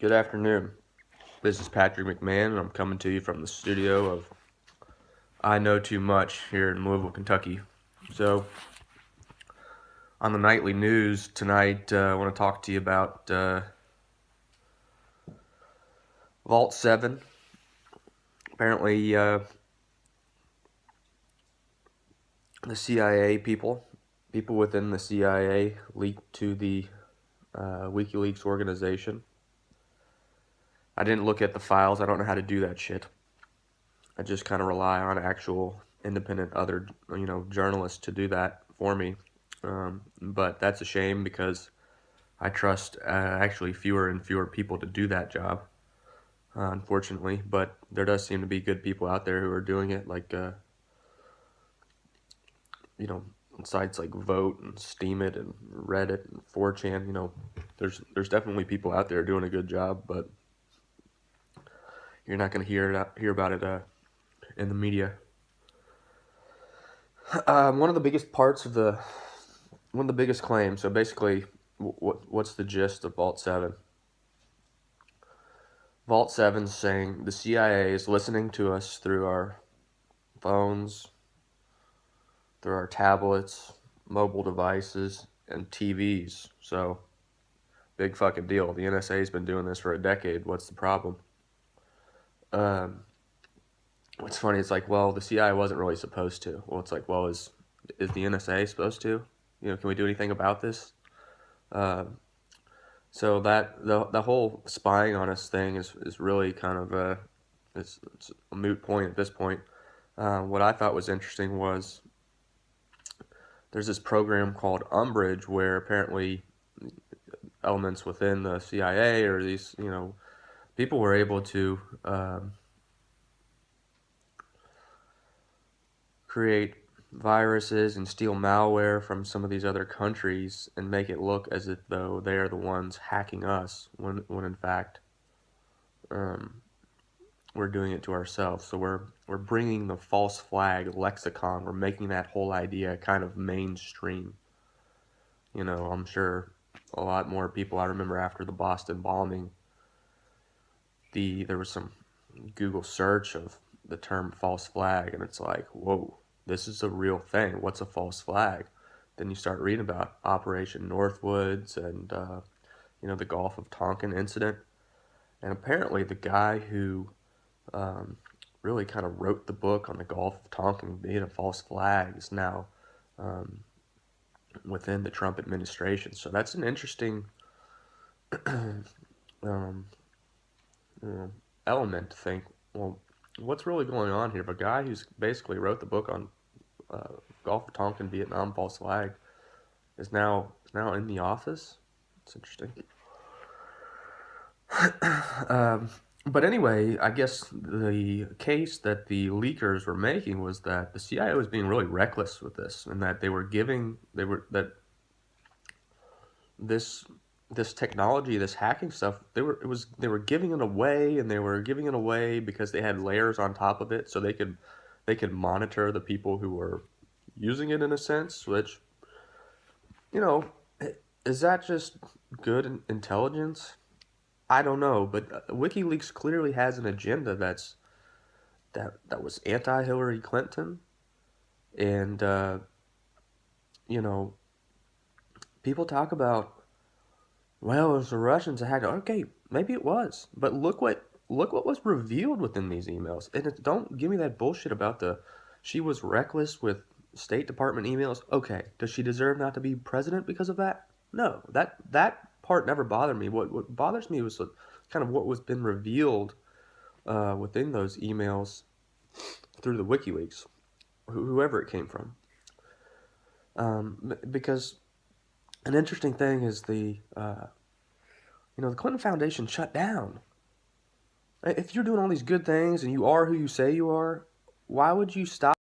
Good afternoon. This is Patrick McMahon, and I'm coming to you from the studio of I Know Too Much here in Louisville, Kentucky. So, on the nightly news tonight, I want to talk to you about Vault 7. Apparently, the CIA people within the CIA leaked to the Wikileaks organization. I didn't look at the files. I don't know how to do that shit. I just kind of rely on actual independent other journalists to do that for me. But that's a shame because I trust actually fewer and fewer people to do that job, unfortunately. But there does seem to be good people out there who are doing it, like sites like Vote and Steemit and Reddit and 4chan. There's definitely people out there doing a good job, but you're not going to hear about it in the media. One of the biggest claims. So basically, what's the gist of Vault 7? Vault 7's saying the CIA is listening to us through our phones, through our tablets, mobile devices, and TVs. So, big fucking deal. The NSA's been doing this for a decade. What's the problem? What's funny, it's like, well, the CIA wasn't really supposed to. Well, it's like, well, is the NSA supposed to? Can we do anything about this? So that the whole spying on us thing is really kind of it's a moot point at this point. What I thought was interesting was there's this program called Umbrage where apparently elements within the CIA or these people were able to create viruses and steal malware from some of these other countries and make it look as if though they are the ones hacking us when in fact we're doing it to ourselves. So we're bringing the false flag lexicon. We're making that whole idea kind of mainstream. I'm sure a lot more people. I remember after the Boston bombing, there was some Google search of the term false flag, and it's like, whoa, this is a real thing. What's a false flag? Then you start reading about Operation Northwoods and the Gulf of Tonkin incident, and apparently the guy who really kind of wrote the book on the Gulf of Tonkin being a false flag is now within the Trump administration. So that's an interesting element to think, well, what's really going on here? But a guy who's basically wrote the book on Gulf of Tonkin, Vietnam false flag is now in the office. It's interesting. But anyway, I guess the case that the leakers were making was that the CIA was being really reckless with this, and that this technology, this hacking stuff, they were giving it away, and they were giving it away because they had layers on top of it, so they could monitor the people who were using it in a sense. Which, is that just good intelligence? I don't know, but WikiLeaks clearly has an agenda that was anti-Hillary Clinton, and people talk about, well, it was the Russians that hacked it. Okay, maybe it was, but look what was revealed within these emails, and don't give me that bullshit about she was reckless with State Department emails. Okay, does she deserve not to be president because of that? No, that part never bothered me. What bothers me was kind of what was been revealed within those emails through the WikiLeaks, whoever it came from. Because an interesting thing is the Clinton Foundation shut down. If you're doing all these good things and you are who you say you are, why would you stop?